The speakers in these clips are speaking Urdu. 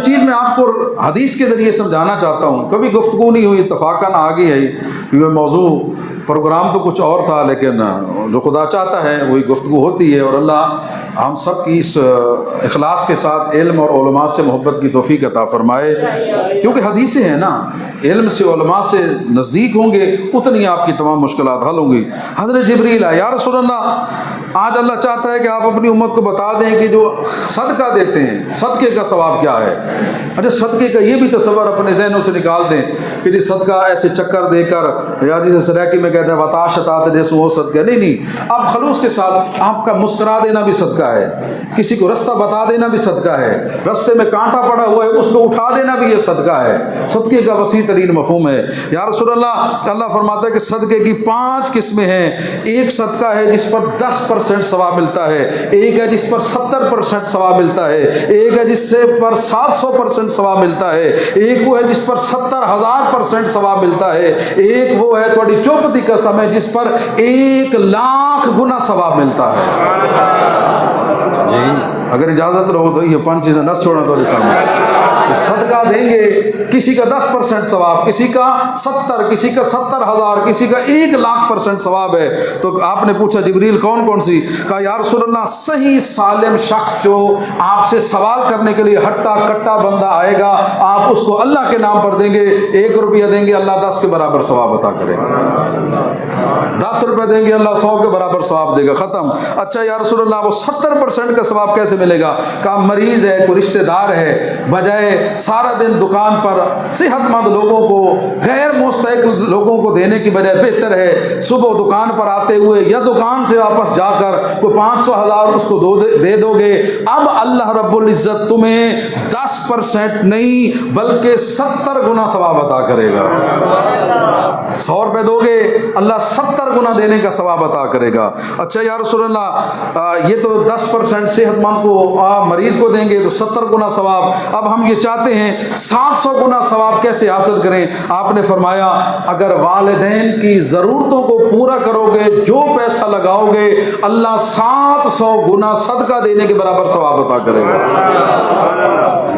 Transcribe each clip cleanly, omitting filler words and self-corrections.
چیز میں آپ کو حدیث کے ذریعے سمجھانا چاہتا ہوں، کبھی گفتگو نہیں ہوئی، اتفاقاً آ گئی ہے یہ موضوع، پروگرام تو کچھ اور تھا، لیکن جو خدا چاہتا ہے وہی گفتگو ہوتی ہے، اور اللہ ہم سب کی اس اخلاص کے ساتھ علم اور علماء سے محبت کی توفیق عطا فرمائے، کیونکہ حدیثیں ہیں نا، علم سے علماء سے نزدیک ہوں گے اتنی آپ کی تمام مشکلات حل ہوں گی۔ حضرت جبریل آئے، یا رسول اللہ آج اللہ چاہتا ہے کہ آپ اپنی امت کو بتا دیں کہ جو صدقہ دیتے ہیں صدقے کا ثواب کیا ہے۔ اچھا صدقے کا یہ بھی تصور اپنے ذہنوں سے نکال دیں کہ جی صدقہ ایسے چکر دے کر، یا جسے سریکی میں کہتے ہیں وطاشتات جیسے وہ صدقہ، نہیں، آپ خلوص کے ساتھ آپ کا مسکرا دینا بھی صدقہ ہے، کسی کو رستہ بتا دینا بھی صدقہ ہے، رستے میں کانٹا پڑا ہوا ہے اس کو اٹھا دینا بھی یہ صدقہ ہے۔ صدقے کا وسیع ترین مفہوم ہے۔ یا رسول اللہ فرماتا ہے کہ صدقے کی 5 قسمیں ہیں۔ ایک صدقہ ہے جس پر 10% ثواب ملتا ہے، ایک ہے جس پر 70% ثواب ملتا ہے، ایک ہے جس سے پر 700% ثواب ملتا ہے، ایک وہ ہے جس پر 70,000% ثواب ملتا ہے، ایک وہ ہے تھوڑی چوپتی قسم ہے جس پر 1,00,000 گنا ثواب ملتا ہے۔ جی اگر اجازت رہو تو یہ 5 چیزیں نہ چھوڑنا تھوڑے سامنے۔ صدقہ دیں گے، کسی کا 10% ثواب، کسی کا 70، کسی کا 70,000، کسی کا 1,00,000% ثواب ہے۔ تو آپ نے پوچھا جبریل کون کون سی؟ کہا یا رسول اللہ صحیح سالم شخص جو آپ سے سوال کرنے کے لیے ہٹا کٹا بندہ آئے گا، آپ اس کو اللہ کے نام پر دیں گے، 1 روپیہ دیں گے اللہ 10 کے برابر ثواب عطا کرے گا، 10 روپے دیں گے اللہ 100 کے برابر ثواب دے گا، ختم۔ اچھا یا رسول اللہ وہ 70% کا ثواب کیسے ملے گا؟ کہا مریض ہے، کوئی رشتہ دار ہے، بجائے سارا دن دکان پر صحت مند لوگوں کو، غیر مستحق لوگوں کو دینے کی بجائے بہتر ہے صبح دکان پر آتے ہوئے یا دکان سے واپس جا کر کوئی 500,000 اس کو دے دو گے، اب اللہ رب العزت تمہیں 10% نہیں بلکہ 70 گنا ثواب عطا کرے گا۔ 100 روپے دو گے اللہ 70 گنا دینے کا ثواب عطا کرے گا۔ اچھا یا رسول اللہ یہ تو 10% صحت مند کو مریض کو دیں گے تو 70 گنا ثواب، اب ہم یہ چاہتے ہیں 700 گنا ثواب کیسے حاصل کریں؟ آپ نے فرمایا اگر والدین کی ضرورتوں کو پورا کرو گے، جو پیسہ لگاؤ گے اللہ 700 گنا صدقہ دینے کے برابر ثواب عطا کرے گا۔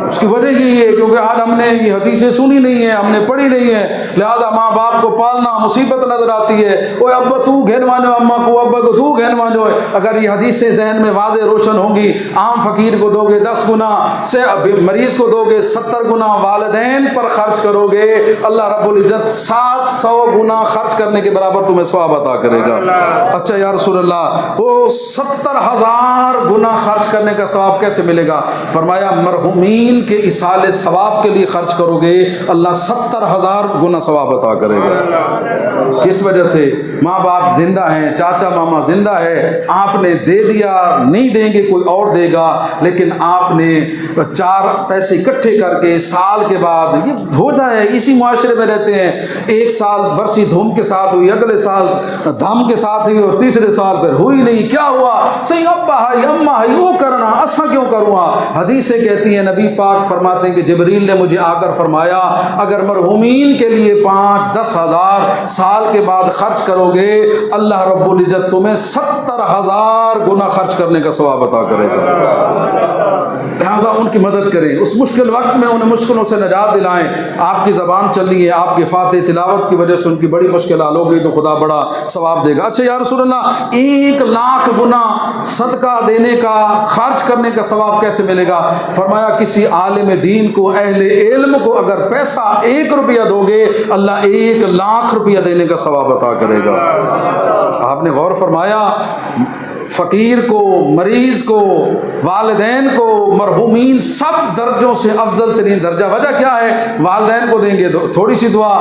اس کی وجہ یہی ہے کیونکہ آج ہم نے یہ حدیثیں سنی نہیں ہیں، ہم نے پڑھی نہیں ہیں، لہذا ماں باپ کو پالنا مصیبت نظر آتی ہے، اوے ابا تو گھن مانو، اماں کو ابا کو تو گھن مانو۔ اگر یہ حدیثیں ذہن میں واضح روشن ہوں گی، عام فقیر کو دو گے 10 گنا، سے مریض کو دو گے 70 گنا، والدین پر خرچ کرو گے اللہ رب العزت 700 گنا خرچ کرنے کے برابر تمہیں ثواب عطا کرے گا۔ اچھا یا رسول اللہ وہ 70,000 گنا خرچ کرنے کا ثواب کیسے ملے گا؟ فرمایا مرحومین کے ایصال ثواب کے لیے خرچ کرو گے اللہ 70,000 گنا ثواب عطا کرے گا۔ کس وجہ سے؟ ماں باپ زندہ ہیں، چاچا ماما زندہ ہے، آپ نے دے دیا، نہیں دیں گے کوئی اور دے گا، لیکن آپ نے 4 پیسے اکٹھے کر کے سال کے بعد، یہ ہوتا ہے اسی معاشرے میں رہتے ہیں، 1 سال برسی دھوم کے ساتھ ہوئی، اگلے سال دھم کے ساتھ ہوئی، اور تیسرے سال پھر ہوئی نہیں، کیا ہوا؟ صحیح ابا ہے اما ہے وہ کرنا، اسا کیوں کروں؟ حدیثیں کہتی ہیں، نبی پاک فرماتے ہیں کہ جبریل نے مجھے آ کر فرمایا اگر مرحومین کے لیے 5-10 ہزار سال کے بعد خرچ کرو گے اللہ رب العزت تمہیں 70,000 گنا خرچ کرنے کا ثواب عطا کرے گا۔ لہٰذا ان کی مدد کریں، اس مشکل وقت میں انہیں مشکلوں سے نجات دلائیں۔ آپ کی زبان چل رہی ہے، آپ کی فاتح تلاوت کی وجہ سے ان کی بڑی مشکل حل ہوگی تو خدا بڑا ثواب دے گا۔ اچھا یا رسول اللہ 1,00,000 گنا صدقہ دینے کا، خرچ کرنے کا ثواب کیسے ملے گا؟ فرمایا کسی عالم دین کو، اہل علم کو اگر پیسہ 1 روپیہ دو گے اللہ 1,00,000 روپیہ دینے کا ثواب عطا کرے گا۔ آپ نے غور فرمایا فقیر کو، مریض کو، والدین کو، مرحومین سب درجوں سے افضل ترین درجہ۔ وجہ کیا ہے؟ والدین کو دیں گے تو تھوڑی سی دعا،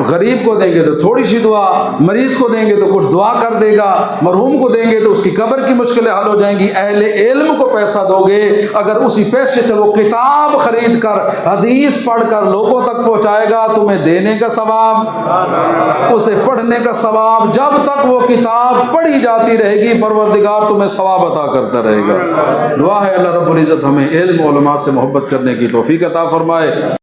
غریب کو دیں گے تو تھوڑی سی دعا، مریض کو دیں گے تو کچھ دعا کر دے گا، مرحوم کو دیں گے تو اس کی قبر کی مشکلیں حل ہو جائیں گی۔ اہل علم کو پیسہ دو گے اگر اسی پیسے سے وہ کتاب خرید کر حدیث پڑھ کر لوگوں تک پہنچائے گا تمہیں دینے کا ثواب، اسے پڑھنے کا ثواب، جب تک وہ کتاب پڑھی جاتی رہے گی پروردگار تمہیں ثواب عطا کرتا رہے گا۔ دعا ہے اللہ رب العزت ہمیں علم و علماء سے محبت کرنے کی توفیق عطا فرمائے۔